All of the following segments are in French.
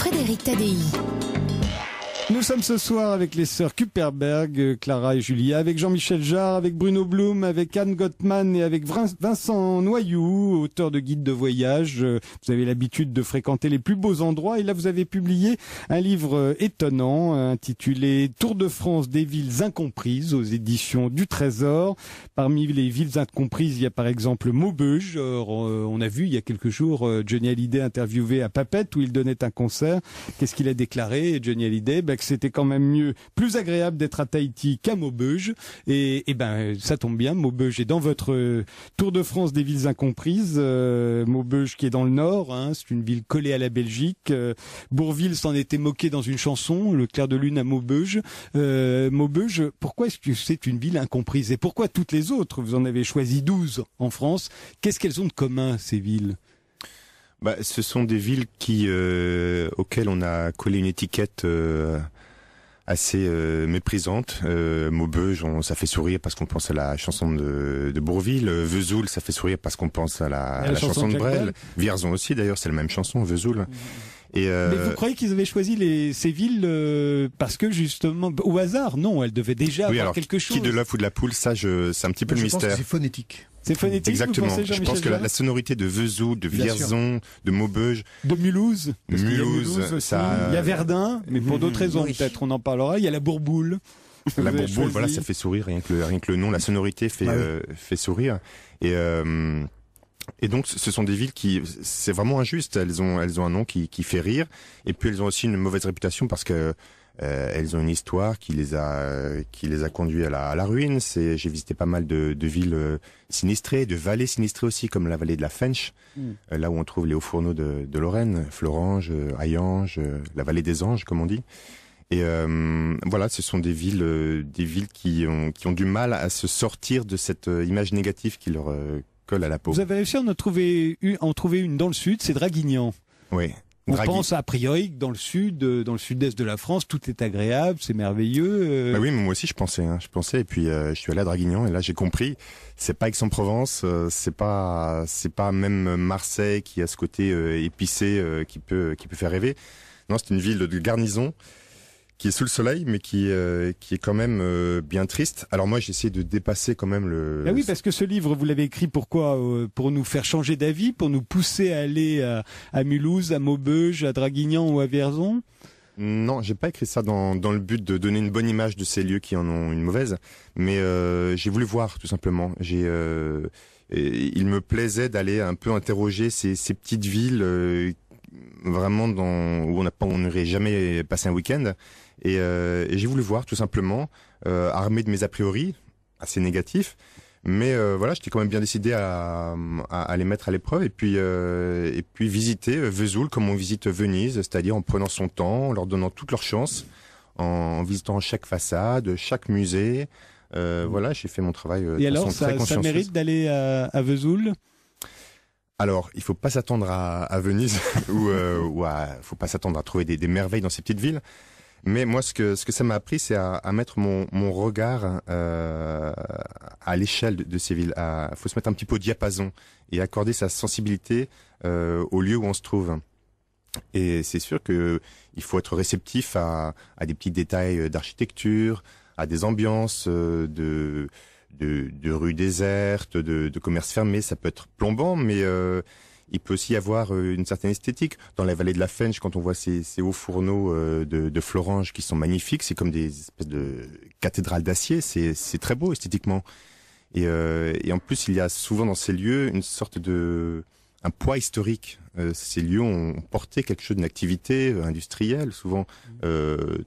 Frédéric Tadei. Nous sommes ce soir avec les sœurs Kupperberg, Clara et Julia, avec Jean-Michel Jarre, avec Bruno Blum, avec Anne Gottman et avec Vincent Noyoux, auteur de guides de voyage. Vous avez l'habitude de fréquenter les plus beaux endroits et là vous avez publié un livre étonnant intitulé Tour de France des villes incomprises aux éditions du Trésor. Parmi les villes incomprises, il y a par exemple Maubeuge. On a vu il y a quelques jours Johnny Hallyday interviewé à Papette où il donnait un concert. Qu'est-ce qu'il a déclaré, Johnny Hallyday? Que c'était quand même plus agréable d'être à Tahiti qu'à Maubeuge. Et ça tombe bien, Maubeuge est dans votre Tour de France des villes incomprises. Maubeuge qui est dans le nord, c'est une ville collée à la Belgique. Bourvil s'en était moqué dans une chanson, Le clair de lune à Maubeuge. Maubeuge, pourquoi est-ce que c'est une ville incomprise? Et pourquoi toutes les autres? Vous en avez choisi 12 en France. Qu'est-ce qu'elles ont de commun, ces villes? Ce sont des villes auxquelles on a collé une étiquette assez méprisante. Maubeuge, ça fait sourire parce qu'on pense à la chanson de Bourvil. Vesoul, ça fait sourire parce qu'on pense à la chanson de Brel. Vierzon aussi, d'ailleurs, c'est la même chanson, Vesoul. Mais vous croyez qu'ils avaient choisi ces villes parce que justement, au hasard? Non, elles devaient déjà avoir quelque chose. Qui de l'œuf ou de la poule, ça, c'est un petit peu le mystère. Je pense que c'est phonétique. C'est phonétique. Exactement. Vous pensez, je pense que la sonorité de Vesoul, de Vierzon, de Maubeuge, de Mulhouse, ça. Il y a Verdun, mais pour d'autres raisons peut-être. On en parlera. Il y a la Bourboule. La Bourboule, voilà, ça fait sourire rien que le nom, la sonorité fait sourire. Et donc, ce sont des villes c'est vraiment injuste. Elles ont un nom qui fait rire, et puis elles ont aussi une mauvaise réputation parce que elles ont une histoire qui les a conduits à la ruine. J'ai visité pas mal de villes sinistrées, de vallées sinistrées aussi, comme la vallée de la Fensch, là où on trouve les hauts fourneaux de Lorraine, Florange, Hayange, la vallée des Anges, comme on dit. Et voilà, ce sont des villes qui ont du mal à se sortir de cette image négative qui leur colle à la peau. Vous avez réussi à en trouver une dans le sud, c'est Draguignan. Oui. On pense a priori que dans le sud-est de la France, tout est agréable, c'est merveilleux. Oui, mais moi aussi je pensais, et puis je suis allé à Draguignan et là j'ai compris, c'est pas Aix-en-Provence, c'est pas même Marseille qui a ce côté épicé qui peut faire rêver. Non, c'est une ville de garnison qui est sous le soleil, mais qui est quand même bien triste. Alors moi, j'ai essayé de dépasser quand même le... Ah oui, parce que ce livre, vous l'avez écrit pourquoi? Pour nous faire changer d'avis, pour nous pousser à aller à Mulhouse, à Maubeuge, à Draguignan ou à Vierzon? Non, j'ai pas écrit ça dans le but de donner une bonne image de ces lieux qui en ont une mauvaise, mais j'ai voulu voir, tout simplement. Il me plaisait d'aller un peu interroger ces petites villes vraiment où on n'aurait jamais passé un week-end. Et j'ai voulu voir tout simplement, armé de mes a priori assez négatifs, mais voilà, j'étais quand même bien décidé à les mettre à l'épreuve et puis visiter Vesoul comme on visite Venise, c'est-à-dire en prenant son temps, en leur donnant toutes leurs chances, en visitant chaque façade, chaque musée. Voilà, j'ai fait mon travail. Et alors, ça mérite d'aller à Vesoul? Alors, il faut pas s'attendre à Venise faut pas s'attendre à trouver des merveilles dans ces petites villes. Mais moi, ce que ça m'a appris, c'est à mettre mon regard à l'échelle de ces villes. Faut se mettre un petit peu au diapason et accorder sa sensibilité au lieu où on se trouve. Et c'est sûr que il faut être réceptif à des petits détails d'architecture, à des ambiances de rues désertes, de commerces fermés. Ça peut être plombant, mais il peut aussi y avoir une certaine esthétique. Dans la vallée de la Fensch, quand on voit ces hauts fourneaux de Florange qui sont magnifiques, c'est comme des espèces de cathédrales d'acier, c'est très beau esthétiquement. Et en plus, il y a souvent dans ces lieux une sorte un poids historique. Ces lieux ont porté quelque chose d'une activité industrielle, souvent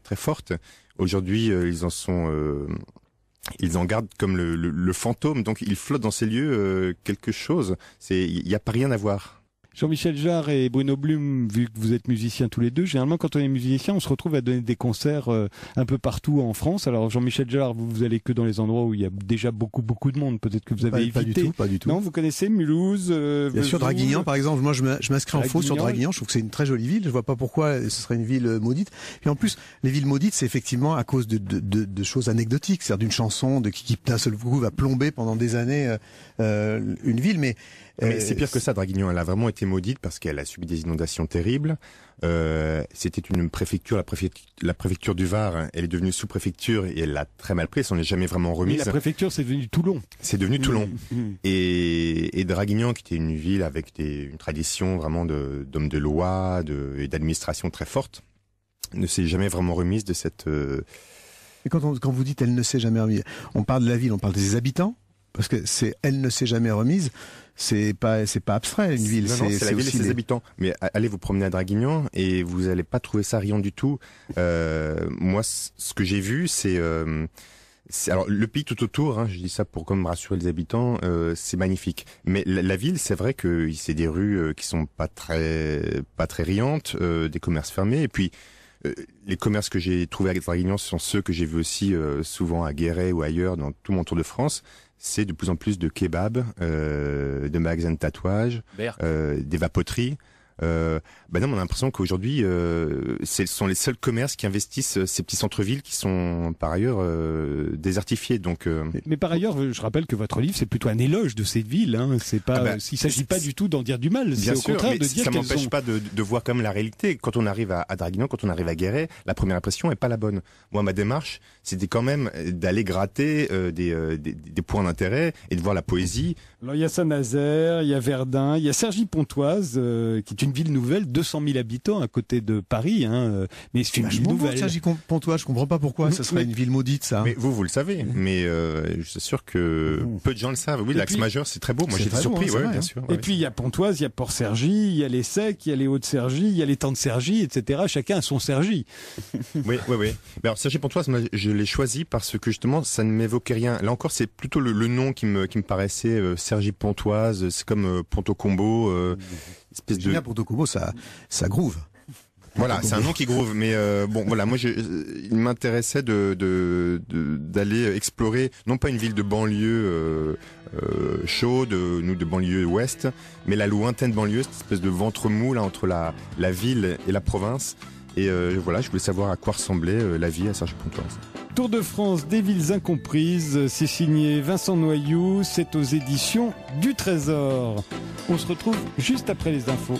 très forte. Aujourd'hui, ils en gardent comme le fantôme, donc ils flottent dans ces lieux quelque chose. Il n'y a pas rien à voir. Jean-Michel Jarre et Bruno Blum, vu que vous êtes musiciens tous les deux, généralement quand on est musicien, on se retrouve à donner des concerts un peu partout en France. Alors Jean-Michel Jarre, vous allez que dans les endroits où il y a déjà beaucoup de monde. Peut-être que vous avez évité. Pas du tout. Non, vous connaissez Mulhouse, bien sûr, Draguignan par exemple. Moi, je m'inscris en faux sur Draguignan. Je trouve que c'est une très jolie ville. Je vois pas pourquoi ce serait une ville maudite. Et en plus, les villes maudites, c'est effectivement à cause de choses anecdotiques, c'est-à-dire d'une chanson qui d'un seul coup va plomber pendant des années une ville. Mais Mais c'est pire que ça, Draguignan. Elle a vraiment été maudite parce qu'elle a subi des inondations terribles. C'était une préfecture, la préfecture du Var. Elle est devenue sous-préfecture et elle l'a très mal pris. Elle s'en est jamais vraiment remise. Et la préfecture, c'est devenu Toulon. C'est devenu Toulon. Et Draguignan, qui était une ville avec une tradition vraiment d'hommes de loi et d'administration très forte, ne s'est jamais vraiment remise de cette... Et quand vous dites elle ne s'est jamais remise, on parle de la ville, on parle des habitants, parce que elle ne s'est jamais remise, c'est pas abstrait une ville. Non, c'est la ville et ses habitants. Mais allez vous promener à Draguignan et vous allez pas trouver ça riant du tout. Moi, ce que j'ai vu, c'est alors le pays tout autour, hein, je dis ça pour comme rassurer les habitants, c'est magnifique. Mais la ville, c'est vrai que c'est des rues qui sont pas très riantes, des commerces fermés, et puis les commerces que j'ai trouvés à Draguignan, ce sont ceux que j'ai vus aussi souvent à Guéret ou ailleurs dans tout mon tour de France. C'est de plus en plus de kebabs, de magasins de tatouage, des vapoteries. Non, on a l'impression qu'aujourd'hui, ce sont les seuls commerces qui investissent ces petits centres-villes qui sont par ailleurs désertifiés. Donc, mais par ailleurs, je rappelle que votre livre c'est plutôt un éloge de cette ville. Hein. C'est pas, il s'agit pas du tout d'en dire du mal. C'est au contraire de dire ça m'empêche pas de voir quand même la réalité. Quand on arrive à Draguignan, quand on arrive à Guéret, la première impression est pas la bonne. Moi, ma démarche, c'était quand même d'aller gratter des points d'intérêt et de voir la poésie. Alors il y a Saint-Nazaire, il y a Verdun, il y a Cergy-Pontoise, qui est une ville nouvelle, 200 000 habitants à côté de Paris, hein, mais c'est une ville nouvelle. Cergy-Pontoise, je comprends pas pourquoi ça serait une ville maudite, ça. Mais vous le savez, mais je suis sûr que peu de gens le savent. Oui, l'axe majeur, c'est très beau. Moi, j'étais surpris, ouais, bien sûr. Et puis il y a Pontoise, il y a Port-Cergy, il y a les Secs, il y a les Hauts-de-Cergy, il y a les Temps de Cergy, etc. Chacun a son Cergy. Oui. Mais alors Cergy-Pontoise, moi, je l'ai choisi parce que justement, ça ne m'évoquait rien. Là encore, c'est plutôt le nom qui me paraissait Cergy-Pontoise. C'est comme Ponto-Combo. Espèce de Ponto-Combo, ça groove. Voilà, c'est un nom qui groove, mais bon, voilà, moi, il m'intéressait d'aller explorer, non pas une ville de banlieue chaude, nous de banlieue ouest, mais la lointaine banlieue, cette espèce de ventre mou là entre la ville et la province. Et voilà, je voulais savoir à quoi ressemblait la vie à Cergy-Pontoise. Tour de France des villes incomprises, c'est signé Vincent Noyoux, c'est aux éditions du Trésor. On se retrouve juste après les infos.